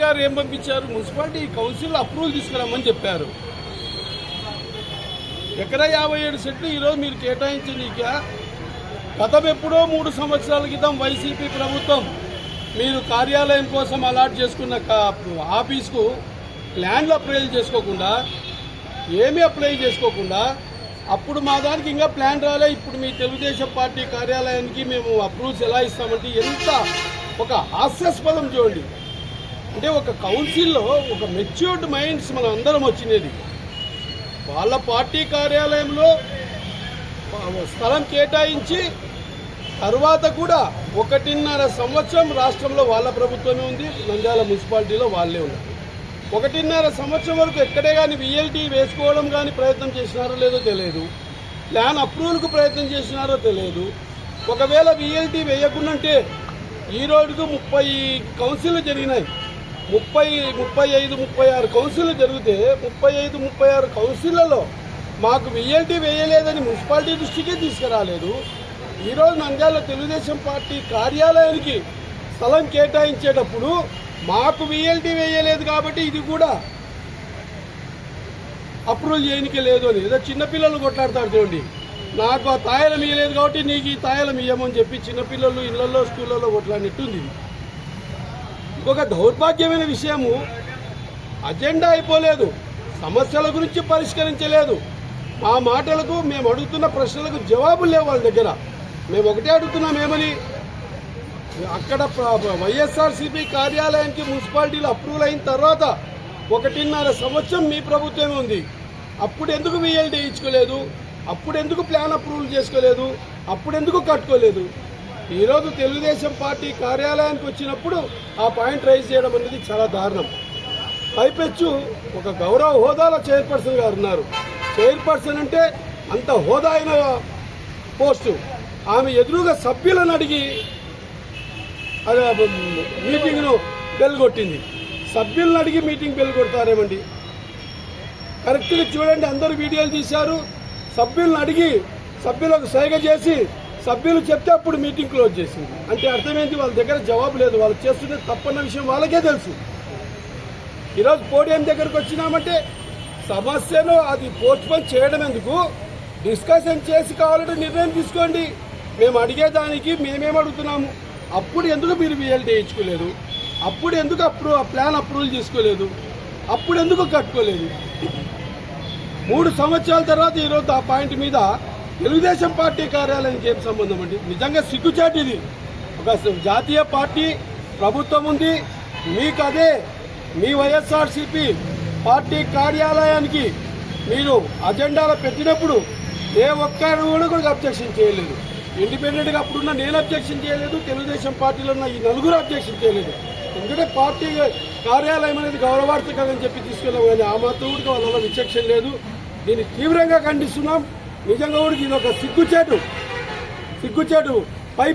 గారు ఏం పంపించారు? మున్సిపాలిటీ కౌన్సిల్ అప్రూవల్ తీసుకురామని చెప్పారు. ఎకరా 57 సెంట్లు ఈరోజు మీరు కేటాయించనీక గతం ఎప్పుడో 3 సంవత్సరాల క్రితం వైసీపీ ప్రభుత్వం మీరు కార్యాలయం కోసం అలాట్ చేసుకున్న ఆఫీస్కు ప్లాన్లు అప్లై చేసుకోకుండా ఏమీ అప్లై చేసుకోకుండా అప్పుడు మా దానికి ఇంకా ప్లాన్ రాలే, ఇప్పుడు మీ తెలుగుదేశం పార్టీ కార్యాలయానికి మేము అప్రూవల్స్ ఎలా ఇస్తామంటే ఎంత ఒక హాస్యాస్పదం చూడండి. అంటే ఒక కౌన్సిల్లో ఒక మెచ్యూర్డ్ మైండ్స్ మనం అందరం వచ్చినది. వాళ్ళ పార్టీ కార్యాలయంలో స్థలం కేటాయించి తర్వాత కూడా 1.5 సంవత్సరం రాష్ట్రంలో వాళ్ళ ప్రభుత్వమే ఉంది, నంద్యాల మున్సిపాలిటీలో వాళ్ళే ఉన్నారు. 1.5 సంవత్సరం వరకు ఎక్కడే కానీ విఎల్టీ వేసుకోవడం కానీ ప్రయత్నం చేసినారో లేదో తెలియదు, ప్లాన్ అప్రూవల్కు ప్రయత్నం చేసినారో తెలియదు. ఒకవేళ విఎల్టీ వేయకుండాంటే ఈ రోజుకు 30 కౌన్సిల్లు జరిగినాయి. 35-36 కౌన్సిల్లు జరిగితే 35-36 కౌన్సిళ్లలో మాకు విఎల్టీ వేయలేదని మున్సిపాలిటీ దృష్టికే తీసుకురాలేదు. ఈరోజు నంద్యాల తెలుగుదేశం పార్టీ కార్యాలయానికి స్థలం కేటాయించేటప్పుడు మాకు విఎల్టీ వేయలేదు కాబట్టి ఇది కూడా అప్రూవల్ చేయనికే లేదు అని ఏదో చిన్నపిల్లలు కొట్లాడతారు చూడండి. నాకు ఆ తాయలం ఇయ్యలేదు కాబట్టి నీకు ఈ తాయలం ఇయ్యమని చెప్పి చిన్నపిల్లలు ఇళ్లలో స్కూళ్ళలో కొట్లాడినట్టుంది. ఇంకొక దౌర్భాగ్యమైన విషయము, అజెండా అయిపోలేదు, సమస్యల గురించి పరిష్కరించలేదు. మా మాటలకు మేము అడుగుతున్న ప్రశ్నలకు జవాబులు లేవు వాళ్ళ దగ్గర. మేము ఒకటే అడుగుతున్నాం, ఏమని అక్కడ వైఎస్ఆర్సీపీ కార్యాలయానికి మున్సిపాలిటీలో అప్రూవల్ అయిన తర్వాత 1.5 సంవత్సరం మీ ప్రభుత్వమే ఉంది. అప్పుడు ఎందుకు విఎల్టీ ఇచ్చుకోలేదు? అప్పుడు ఎందుకు ప్లాన్ అప్రూవల్ చేసుకోలేదు? అప్పుడు ఎందుకు కట్టుకోలేదు? ఈరోజు తెలుగుదేశం పార్టీ కార్యాలయానికి వచ్చినప్పుడు ఆ పాయింట్ రైజ్ చేయడం అనేది చాలా దారుణం. పైపెచ్చు ఒక గౌరవ హోదాలో చైర్పర్సన్ గారు ఉన్నారు. చైర్పర్సన్ అంటే అంత హోదా అయిన పోస్టు. ఆమె ఎదురుగా సభ్యులను అడిగి మీటింగ్ను బెల్ కొట్టింది. సభ్యులను అడిగి మీటింగ్ బెల్ కొడతారేమండి? కరెక్ట్గా చూడండి, అందరూ వీడియోలు తీశారు. సభ్యులను అడిగి సభ్యులకు సైగ చేసి సభ్యులు చెప్తే అప్పుడు మీటింగ్ క్లోజ్ చేసింది. అంటే అర్థమైంది, వాళ్ళ దగ్గర జవాబు లేదు, వాళ్ళు చేస్తుంటే తప్పన్న విషయం వాళ్ళకే తెలుసు. ఈరోజు పోడియం దగ్గరకు వచ్చినామంటే సమస్యను అది పోస్ట్పోన్ చేయడం ఎందుకు? డిస్కషన్ చేసి కావాలంటే నిర్ణయం తీసుకోండి. మేము అడిగేదానికి మేమేం అడుగుతున్నాము? అప్పుడు ఎందుకు మీరు విఎల్టీ ఇచ్చుకోలేదు? అప్పుడు ఎందుకు ప్లాన్ అప్రూవల్ చేసుకోలేదు? అప్పుడు ఎందుకు కట్టుకోలేదు? 3 సంవత్సరాల తర్వాత ఈరోజు ఆ పాయింట్ మీద తెలుగుదేశం పార్టీ కార్యాలయానికి ఏం సంబంధం అండి? నిజంగా సిగ్గుచాటు ఇది. ఒక జాతీయ పార్టీ ప్రభుత్వం ఉంది, మీకు అదే మీ వైఎస్ఆర్సీపీ పార్టీ కార్యాలయానికి మీరు అజెండాలో పెట్టినప్పుడు ఏ ఒక్కరు కూడా అబ్జెక్షన్ చేయలేదు. ఇండిపెండెంట్గా అప్పుడున్న నేను అబ్జెక్షన్ చేయలేదు, తెలుగుదేశం పార్టీలో ఉన్న ఈ 4 అబ్జెక్షన్ చేయలేదు. ఎందుకంటే పార్టీ కార్యాలయం అనేది గౌరవార్థకమని చెప్పి తీసుకెళ్ళాం, కానీ ఆ మాత్రం కూడా వాళ్ళ విచక్షణ లేదు. దీన్ని తీవ్రంగా ఖండిస్తున్నాం. నిజంగా కూడా ఇది ఒక సిగ్గుచేటు. పై